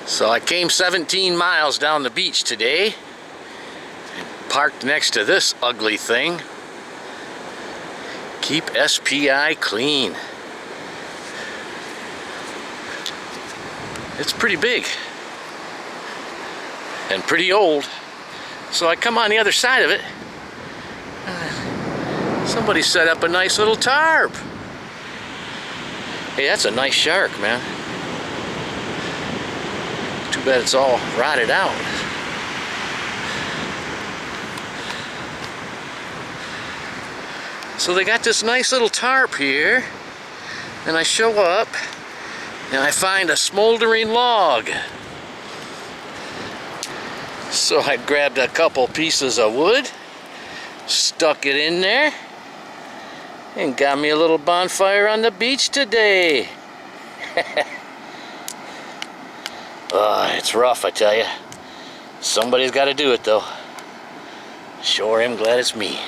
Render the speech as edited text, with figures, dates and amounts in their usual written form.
So I came 17 miles down the beach today and parked next to this ugly thing. Keep SPI clean. It's pretty big and pretty old. So I come on the other side of it. Somebody set up a nice little tarp. Hey, that's a nice shark, man. Too bad it's all rotted out. So they got this nice little tarp here, and I show up and I find a smoldering log. So I grabbed a couple pieces of wood, stuck it in there, and got me a little bonfire on the beach today. It's rough, I tell you. Somebody's got to do it though. Sure am glad it's me.